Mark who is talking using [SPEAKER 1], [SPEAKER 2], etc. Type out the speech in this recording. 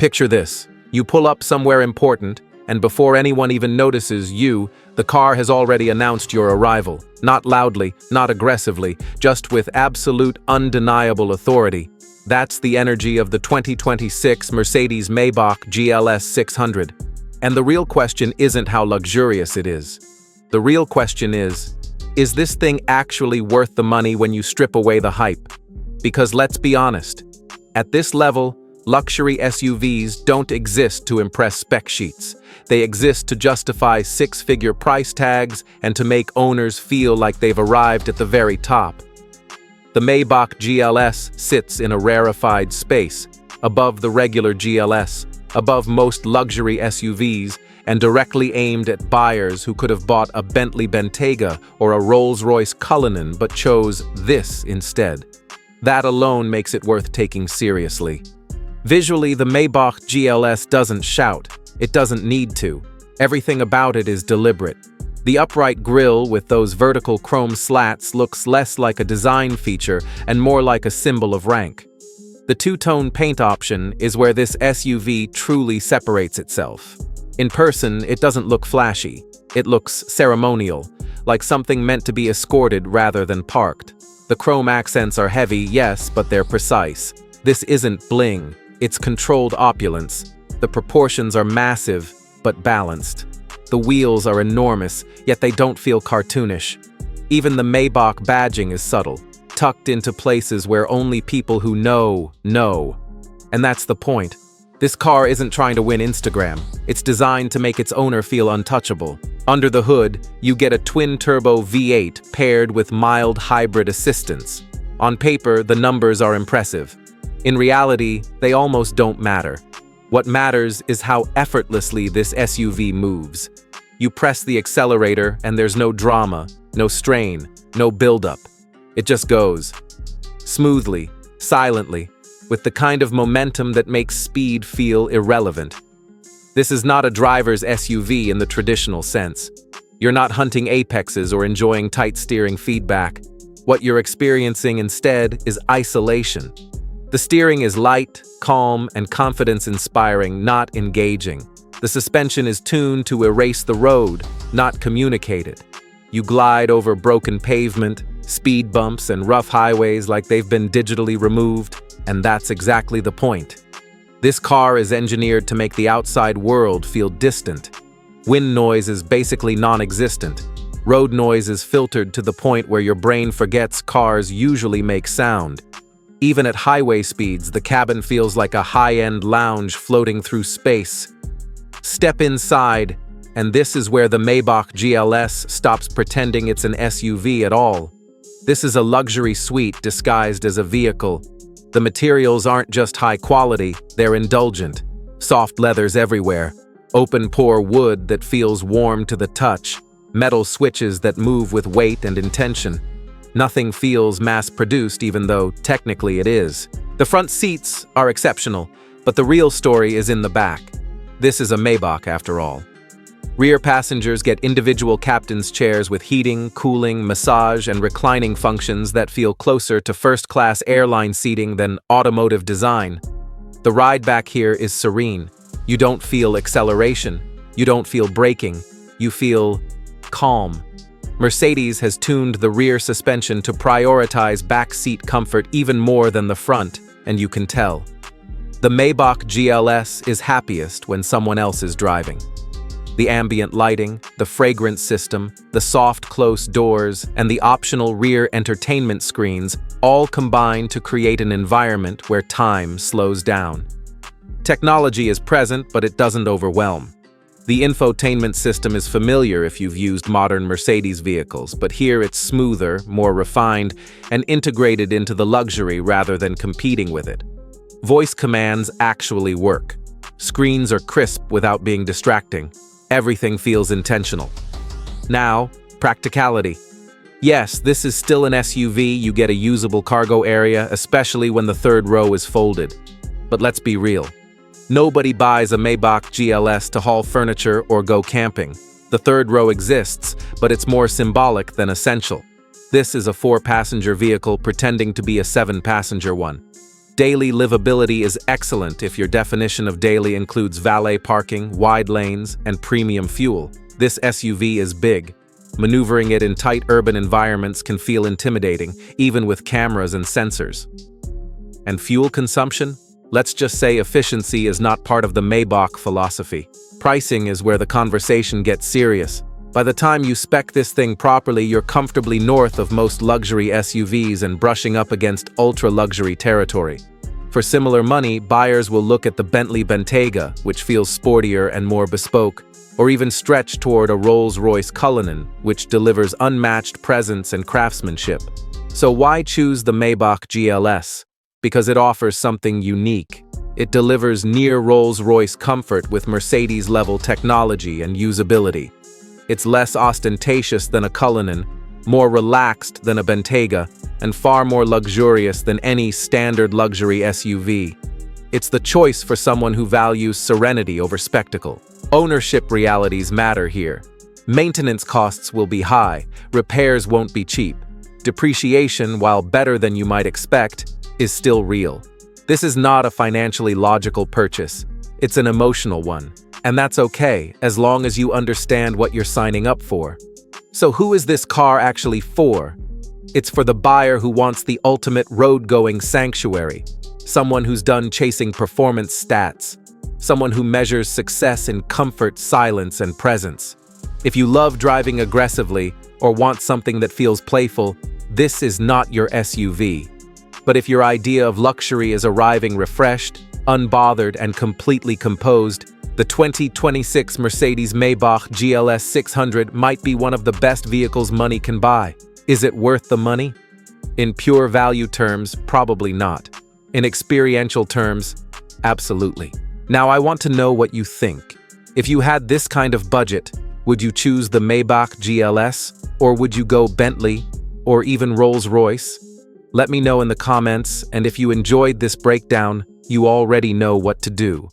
[SPEAKER 1] Picture this. You pull up somewhere important, and before anyone even notices you, the car has already announced your arrival. Not loudly, not aggressively, just with absolute, undeniable authority. That's the energy of the 2026 Mercedes-Maybach GLS 600. And the real question isn't how luxurious it is. The real question is this thing actually worth the money when you strip away the hype? Because let's be honest, at this level, luxury SUVs don't exist to impress spec sheets. They exist to justify six-figure price tags and to make owners feel like they've arrived at the very top. The Maybach GLS sits in a rarefied space, above the regular GLS, above most luxury SUVs, and directly aimed at buyers who could have bought a Bentley Bentayga or a Rolls-Royce Cullinan but chose this instead. That alone makes it worth taking seriously. Visually, the Maybach GLS doesn't shout. It doesn't need to. Everything about it is deliberate. The upright grille with those vertical chrome slats looks less like a design feature and more like a symbol of rank. The two-tone paint option is where this SUV truly separates itself. In person, it doesn't look flashy. It looks ceremonial, like something meant to be escorted rather than parked. The chrome accents are heavy, yes, but they're precise. This isn't bling, it's controlled opulence. The proportions are massive, but balanced. The wheels are enormous, yet they don't feel cartoonish. Even the Maybach badging is subtle, tucked into places where only people who know. And that's the point. This car isn't trying to win Instagram. It's designed to make its owner feel untouchable. Under the hood, you get a twin-turbo V8 paired with mild hybrid assistance. On paper, the numbers are impressive. In reality, they almost don't matter. What matters is how effortlessly this SUV moves. You press the accelerator and there's no drama, no strain, no buildup. It just goes. Smoothly, silently, with the kind of momentum that makes speed feel irrelevant. This is not a driver's SUV in the traditional sense. You're not hunting apexes or enjoying tight steering feedback. What you're experiencing instead is isolation. The steering is light, calm, and confidence-inspiring, not engaging. The suspension is tuned to erase the road, not communicate it. You glide over broken pavement, speed bumps, and rough highways like they've been digitally removed, and that's exactly the point. This car is engineered to make the outside world feel distant. Wind noise is basically non-existent. Road noise is filtered to the point where your brain forgets cars usually make sound. Even at highway speeds, the cabin feels like a high-end lounge floating through space. Step inside, and this is where the Maybach GLS stops pretending it's an SUV at all. This is a luxury suite disguised as a vehicle. The materials aren't just high quality, they're indulgent. Soft leathers everywhere, open-pore wood that feels warm to the touch, metal switches that move with weight and intention. Nothing feels mass-produced even though technically it is. The front seats are exceptional, but the real story is in the back. This is a Maybach after all. Rear passengers get individual captain's chairs with heating, cooling, massage, and reclining functions that feel closer to first-class airline seating than automotive design. The ride back here is serene. You don't feel acceleration. You don't feel braking. You feel calm. Mercedes has tuned the rear suspension to prioritize back seat comfort even more than the front, and you can tell. The Maybach GLS is happiest when someone else is driving. The ambient lighting, the fragrance system, the soft close doors, and the optional rear entertainment screens all combine to create an environment where time slows down. Technology is present, but it doesn't overwhelm. The infotainment system is familiar if you've used modern Mercedes vehicles, but here it's smoother, more refined, and integrated into the luxury rather than competing with it. Voice commands actually work. Screens are crisp without being distracting. Everything feels intentional. Now, practicality. Yes, this is still an SUV. You get a usable cargo area, especially when the third row is folded. But let's be real. Nobody buys a Maybach GLS to haul furniture or go camping. The third row exists, but it's more symbolic than essential. This is a 4-passenger vehicle pretending to be a 7-passenger one. Daily livability is excellent if your definition of daily includes valet parking, wide lanes, and premium fuel. This SUV is big. Maneuvering it in tight urban environments can feel intimidating, even with cameras and sensors. And fuel consumption? Let's just say efficiency is not part of the Maybach philosophy. Pricing is where the conversation gets serious. By the time you spec this thing properly, you're comfortably north of most luxury SUVs and brushing up against ultra-luxury territory. For similar money, buyers will look at the Bentley Bentayga, which feels sportier and more bespoke, or even stretch toward a Rolls-Royce Cullinan, which delivers unmatched presence and craftsmanship. So why choose the Maybach GLS? Because it offers something unique. It delivers near Rolls-Royce comfort with Mercedes-level technology and usability. It's less ostentatious than a Cullinan, more relaxed than a Bentayga, and far more luxurious than any standard luxury SUV. It's the choice for someone who values serenity over spectacle. Ownership realities matter here. Maintenance costs will be high, repairs won't be cheap. Depreciation, while better than you might expect, is still real. This is not a financially logical purchase. It's an emotional one. And that's okay, as long as you understand what you're signing up for. So who is this car actually for? It's for the buyer who wants the ultimate road-going sanctuary. Someone who's done chasing performance stats. Someone who measures success in comfort, silence, and presence. If you love driving aggressively or want something that feels playful, this is not your SUV. But if your idea of luxury is arriving refreshed, unbothered, and completely composed, the 2026 Mercedes-Maybach GLS 600 might be one of the best vehicles money can buy. Is it worth the money? In pure value terms, probably not. In experiential terms, absolutely. Now I want to know what you think. If you had this kind of budget, would you choose the Maybach GLS, or would you go Bentley, or even Rolls-Royce? Let me know in the comments, and if you enjoyed this breakdown, you already know what to do.